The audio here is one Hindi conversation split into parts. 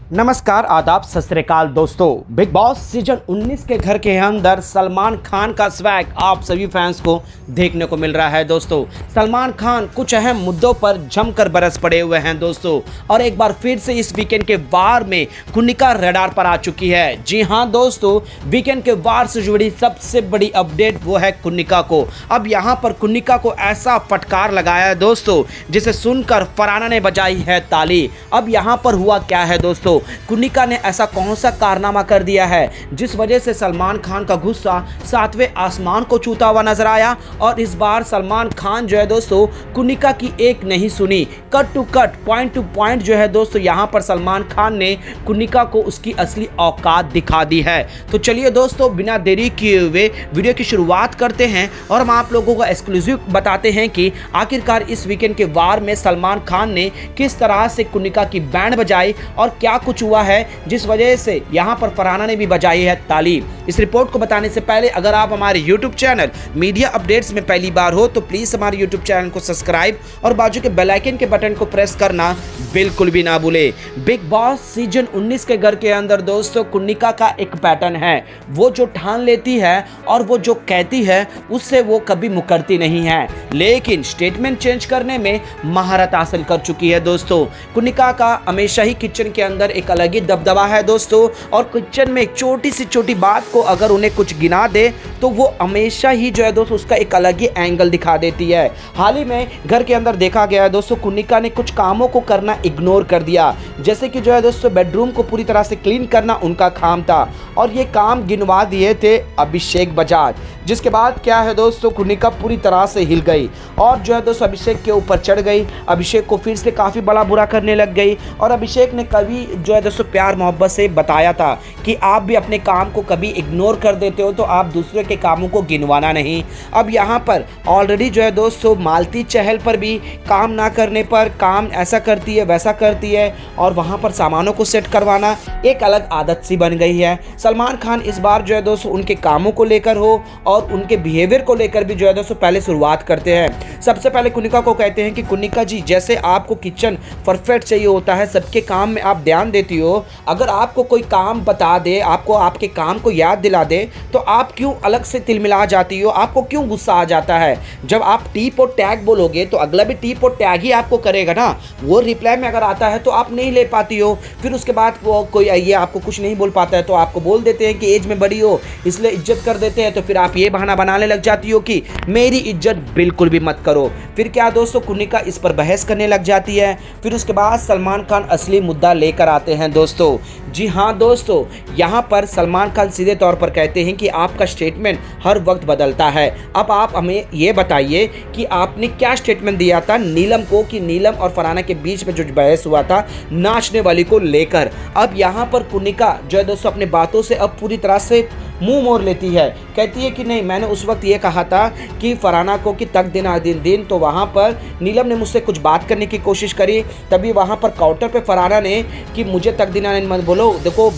नमस्कार, आदाब, सत श्री अकाल दोस्तों। बिग बॉस सीजन 19 के घर के अंदर सलमान खान का स्वैग आप सभी फैंस को देखने को मिल रहा है दोस्तों। सलमान खान कुछ अहम मुद्दों पर जमकर बरस पड़े हुए हैं दोस्तों, और एक बार फिर से इस वीकेंड के वार में कुनिका रडार पर आ चुकी है। जी हां दोस्तों, वीकेंड के वार से जुड़ी सबसे बड़ी अपडेट वो है कुनिका को। अब यहां पर कुनिका को ऐसा फटकार लगाया है दोस्तों, जिसे सुनकर फरहाना ने बजाई है ताली। अब यहां पर हुआ क्या है दोस्तों, कुनिका ने ऐसा कौन सा कारनामा कर दिया है जिस वजह से सलमान खान का गुस्सा सातवें आसमान को छूता हुआ नजर आया। और इस बार सलमान खान जो है दोस्तों कुनिका की एक नहीं सुनी, cut to cut, point to point जो है दोस्तों यहां पर सलमान खान ने कुनिका को उसकी असली औकात दिखा दी है। तो चलिए दोस्तों, बिना देरी किए हुए वीडियो की शुरुआत करते हैं और हम आप लोगों को एक्सक्लूसिव बताते हैं कि आखिरकार इस वीकेंड के वार में सलमान खान ने किस तरह से कुनिका की बैंड बजाई और क्या कुछ हुआ है जिस वजह से यहां पर फरहाना ने भी बजाई है ताली। इस रिपोर्ट को बताने से पहले अगर आप हमारे YouTube चैनल मीडिया अपडेट्स में पहली बार हो तो प्लीज हमारे YouTube चैनल को सब्सक्राइब और बाजू के बेल आइकन के बटन को प्रेस करना बिल्कुल भी ना भूले। बिग बॉस सीजन 19 के घर के अंदर दोस्तों कुनिका का एक पैटर्न है, वो जो ठान लेती है और वो जो कहती है उससे वो कभी मुकरती नहीं है, लेकिन स्टेटमेंट चेंज करने में महारत हासिल कर चुकी है दोस्तों। कुनिका का हमेशा ही किचन के अंदर एक अलग ही दबदबा है दोस्तों, और किचन में एक छोटी सी छोटी बात को अगर उन्हें कुछ गिना दे तो वो हमेशा ही जो है दोस्तों उसका एक अलग ही एंगल दिखा देती है। हाल ही में घर के अंदर देखा गया है दोस्तों, कुनिका ने कुछ कामों को करना इग्नोर कर दिया, जैसे कि जो है दोस्तों बेडरूम को पूरी तरह से क्लीन करना उनका काम था, और ये काम गिनवा दिए थे अभिषेक बजाज। जिसके बाद क्या है दोस्तों, कुनिका पूरी तरह से हिल गई और जो है दोस्तों अभिषेक के ऊपर चढ़ गई, अभिषेक को फिर से काफ़ी बड़ा बुरा करने लग गई। और अभिषेक ने कभी जो है दोस्तों प्यार मोहब्बत से बताया था कि आप भी अपने काम को कभी इग्नोर कर देते हो तो आप दूसरे के कामों को गिनवाना नहीं। अब यहाँ पर ऑलरेडी जो है दोस्तों मालती चहल पर भी काम ना करने पर काम ऐसा करती है वैसा करती है, और वहाँ पर सामानों को सेट करवाना एक अलग आदत सी बन गई है। सलमान खान इस बार जो है दोस्तों उनके कामों को लेकर हो और उनके बिहेवियर को लेकर भी जो है दोस्तों पहले शुरुआत करते हैं। सबसे पहले कुनिका को कहते हैं कि कुनिका जी, जैसे आपको किचन परफेक्ट चाहिए होता है, सबके काम में आप ध्यान देती हो, अगर आपको कोई काम बता दे, आपको आपके काम को याद दिला दे तो आप क्यों अलग से तिलमिला जाती हो, आपको क्यों गुस्सा आ जाता है। जब आप टीप और टैग बोलोगे तो अगला भी टीप और टैग ही आपको करेगा ना, वो रिप्लाई में अगर आता है तो आप नहीं ले पाती हो। फिर उसके बाद वो कोई ये आपको कुछ नहीं बोल पाता है तो आपको बोल देते हैं कि एज में बड़ी हो इसलिए इज्जत कर देते हैं, तो फिर आप ये बहाना बनाने लग जाती हो कि मेरी इज्जत बिल्कुल भी मत करो। फिर क्या दोस्तों, कुनिका इस पर बहस करने लग जाती है। फिर उसके बाद सलमान खान असली मुद्दा लेकर आते हैं दोस्तों। जी हाँ दोस्तों, यहाँ पर सलमान खान सीधे तौर पर कहते हैं कि आपका स्टेटमेंट हर वक्त बदलता है। अब आप हमें ये बताइए कि आपने क्या स्टेटमेंट दिया था नीलम को, कि नीलम और फरहाना के बीच में जो बहस हुआ था नाचने वाली को लेकर। अब यहाँ पर कुनिका जो है दोस्तों अपने बातों से अब पूरी तरह से मुंह मोड़ लेती है, कहती है कि नहीं, मैंने उस वक्त ये कहा था कि फरहाना को कि तक दिन तो वहाँ पर नीलम ने मुझसे कुछ बात करने की कोशिश करी, तभी वहाँ पर काउंटर पे फरहाना ने कि मुझे तक दिन मत बोलो, देखो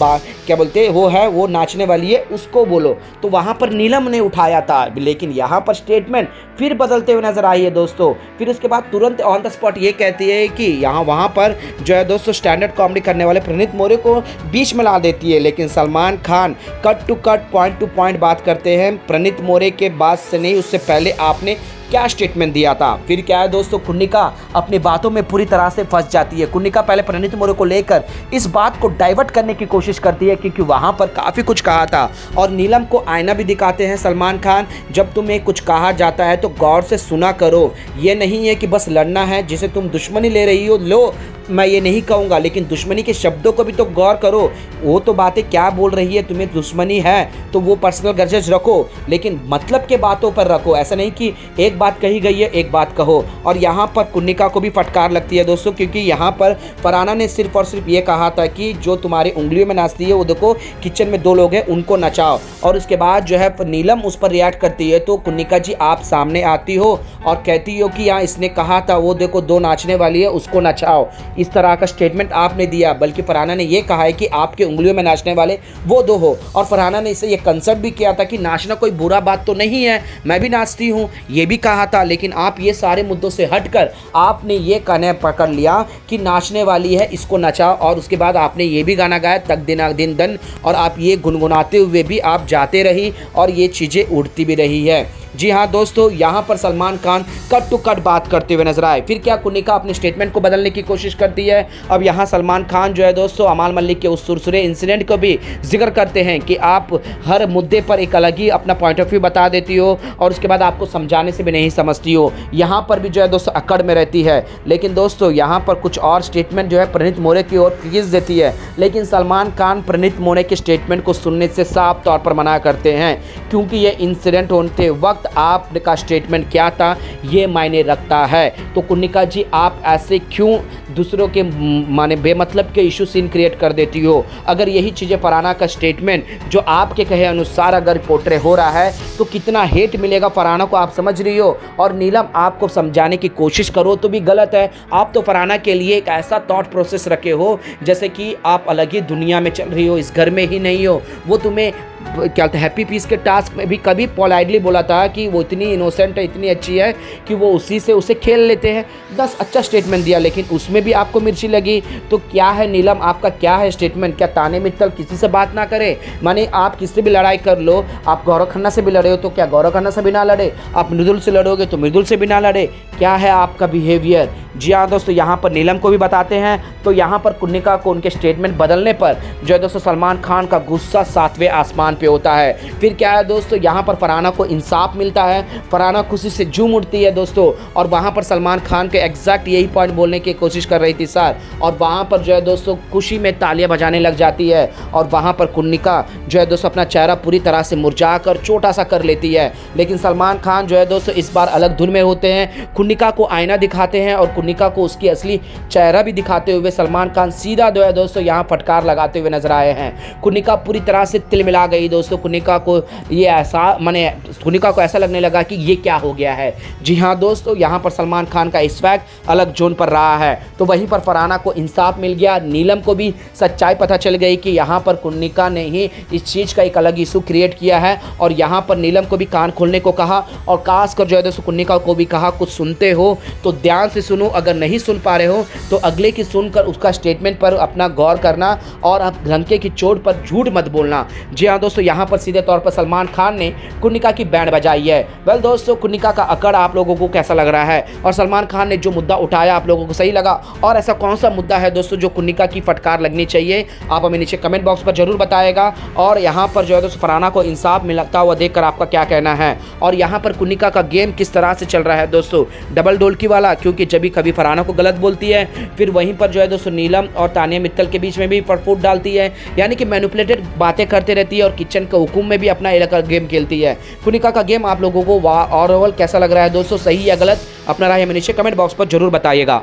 क्या बोलते वो है, वो नाचने वाली है उसको बोलो, तो वहाँ पर नीलम ने उठाया था। लेकिन यहाँ पर स्टेटमेंट फिर बदलते हुए नजर आई है दोस्तों। फिर उसके बाद तुरंत ऑन द स्पॉट ये कहती है कि वहाँ पर जो है दोस्तों स्टैंडर्ड कॉमेडी करने वाले प्रणीत मोरे को बीच में ला देती है। लेकिन Salman Khan cut to cut, point to point बात करते हैं, प्रणीत मोरे के बाद से नहीं, उससे पहले आपने क्या स्टेटमेंट दिया था। फिर क्या है दोस्तों, कुनिका अपनी बातों में पूरी तरह से फंस जाती है। कुनिका पहले प्रणीत मोरे को लेकर इस बात को डाइवर्ट करने की कोशिश करती है क्योंकि वहां पर काफ़ी कुछ कहा था, और नीलम को आईना भी दिखाते हैं सलमान खान, जब तुम्हें कुछ कहा जाता है तो गौर से सुना करो, ये नहीं है कि बस लड़ना है, जिसे तुम दुश्मनी ले रही हो लो, मैं ये नहीं कहूँगा, लेकिन दुश्मनी के शब्दों को भी तो गौर करो, वो तो बातें क्या बोल रही है, तुम्हें दुश्मनी है तो वो पर्सनल ग्रजेस रखो, लेकिन मतलब के बातों पर रखो, ऐसा नहीं कि एक बात कही गई है एक बात कहो। और यहाँ पर कुनिका को भी फटकार लगती है दोस्तों, क्योंकि यहाँ पर फरहाना ने सिर्फ और सिर्फ ये कहा था कि जो तुम्हारी उंगलियों में नाचती है वो देखो किचन में 2 लोग हैं उनको नचाओ, और उसके बाद जो है नीलम उस पर रिएक्ट करती है, तो कुनिका जी आप सामने आती हो और कहती हो कि यहाँ इसने कहा था वो देखो 2 नाचने वाली है उसको नचाओ। इस तरह का स्टेटमेंट आपने दिया, बल्कि फरहाना ने ये कहा है कि आपके उंगलियों में नाचने वाले वो दो हो। और फरहाना ने इसे ये कंसर्ट भी किया था कि नाचना कोई बुरा बात तो नहीं है, मैं भी नाचती हूँ, ये भी कहा था। लेकिन आप ये सारे मुद्दों से हटकर आपने ये कहने पकड़ लिया कि नाचने वाली है, इसको नचा, और उसके बाद आपने ये भी गाना गाया तक दिन दिन दन, और आप ये गुनगुनाते हुए भी आप जाते रही और ये चीज़ें उड़ती भी रही है। जी हाँ दोस्तों, यहाँ पर Salman Khan cut to cut बात करते हुए नजर आए। फिर क्या कुन्निका अपने स्टेटमेंट को बदलने की कोशिश करती है। अब यहाँ सलमान खान जो है दोस्तों अमाल मलिक के उस सुरसुरे इंसिडेंट को भी जिक्र करते हैं कि आप हर मुद्दे पर एक अलग ही अपना पॉइंट ऑफ व्यू बता देती हो और उसके बाद आपको समझाने से भी नहीं समझती हो। यहाँ पर भी जो है दोस्तों अकड़ में रहती है। लेकिन दोस्तों यहाँ पर कुछ और स्टेटमेंट जो है प्रणीत मोरे की ओर खींच देती है, लेकिन सलमान खान प्रणीत मोरे के स्टेटमेंट को सुनने से साफ तौर पर मना करते हैं, क्योंकि ये इंसिडेंट होते वक्त आपका स्टेटमेंट क्या था ये मायने रखता है। तो कुन्निका जी, आप ऐसे क्यों दूसरों के माने बेमतलब के इशू सीन क्रिएट कर देती हो। अगर यही चीज़ें फरहाना का स्टेटमेंट जो आपके कहे अनुसार अगर पोर्ट्रे हो रहा है तो कितना हेट मिलेगा फरहाना को, आप समझ रही हो। और नीलम, आपको समझाने की कोशिश करो तो भी गलत है। आप तो फरहाना के लिए एक ऐसा थॉट प्रोसेस रखे हो जैसे कि आप अलग ही दुनिया में चल रही हो, इस घर में ही नहीं हो। वो तुम्हें क्या कहते हैं, हैप्पी पीस के टास्क में भी कभी पोलाइटली बोला था कि वो इतनी इनोसेंट है, इतनी अच्छी है कि वो उसी से उसे खेल लेते हैं। बस अच्छा स्टेटमेंट दिया, लेकिन उसमें भी आपको मिर्ची लगी। तो क्या है नीलम, आपका क्या है स्टेटमेंट? क्या ताने मित्तल किसी से बात ना करे? माने आप किससे भी लड़ाई कर लो, आप गौरव खन्ना से भी लड़े हो तो क्या गौरव खन्ना से भी ना लड़े? आप मृदुल से लड़ोगे तो मृदुल से भी ना लड़े? क्या है आपका बिहेवियर? जी हाँ दोस्तों, यहाँ पर नीलम को भी बताते हैं। तो यहाँ पर कुन्निका को उनके स्टेटमेंट बदलने पर जो है दोस्तों सलमान खान का गुस्सा 7वें आसमान पे होता है। फिर क्या है दोस्तों, यहाँ पर फरहाना को इंसाफ मिलता है, फरहाना खुशी से झूम उठती है दोस्तों। और वहाँ पर सलमान खान के एग्जैक्ट यही पॉइंट बोलने की कोशिश कर रही थी सर, और वहाँ पर जो है दोस्तों खुशी में तालियां बजाने लग जाती है। और वहाँ पर कुन्निका जो है दोस्तों अपना चेहरा पूरी तरह से मुरझा कर छोटा सा कर लेती है। लेकिन सलमान खान जो है दोस्तों इस बार अलग धुन में होते हैं, कुन्निका को आईना दिखाते हैं और कुन्निका को उसकी असली चेहरा भी दिखाते हुए सलमान खान सीधा जो है दोस्तों यहाँ फटकार लगाते हुए नजर आए हैं। कुन्निका पूरी तरह से तिलमिला गई दोस्तों। कुन्निका को ये कुन्निका को ऐसा लगने लगा कि ये क्या हो गया है। जी हाँ दोस्तों, यहाँ पर सलमान खान का इस्वैग अलग जोन पर रहा है। तो वहीं पर फरहाना को इंसाफ मिल गया, नीलम को भी सच्चाई पता चल गई कि यहाँ पर कुन्निका ने ही इस चीज़ का एक अलग इशू क्रिएट किया है। और यहाँ पर नीलम को भी कान खोलने को कहा और खासकर जो है दोस्तों कुन्निका को भी कहा कुछ सुनते हो तो ध्यान से सुनो, अगर नहीं सुन पा रहे हो तो अगले की सुनकर उसका स्टेटमेंट पर अपना गौर करना और अब धमके की चोट पर झूठ मत बोलना। जी हाँ दोस्तों, यहाँ पर सीधे तौर पर सलमान खान ने कुन्निका की बैंड बजाई है। वेल दोस्तों, कुन्निका का अकड़ आप लोगों को कैसा लग रहा है और सलमान खान ने जो मुद्दा उठाया आप लोगों को सही लगा? और ऐसा कौन सा मुद्दा है दोस्तों जो कुन्निका की फटकार लगनी चाहिए? आप हमें नीचे कमेंट बॉक्स पर जरूर बताएगा। और यहाँ पर जो है दोस्तों फरहाना को इंसाफ मिलता हुआ देखकर आपका क्या कहना है? और यहाँ पर कुन्निका का गेम किस तरह से चल रहा है दोस्तों, डबल डोलकी वाला, क्योंकि जब भी कभी फरहाना को गलत बोलती है फिर वहीं पर जो है दोस्तों नीलम और तानिया मित्तल के बीच में भी फुट डालती है, यानी कि मैनिपुलेटेड बातें करते रहती है और किचन के हुकुम में भी अपना इलाका गेम खेलती है। कुन्निका का गेम आप लोगों को ओवरऑल कैसा लग रहा है दोस्तों, सही या गलत? अपना राय हमें नीचे कमेंट बॉक्स पर जरूर बताइएगा।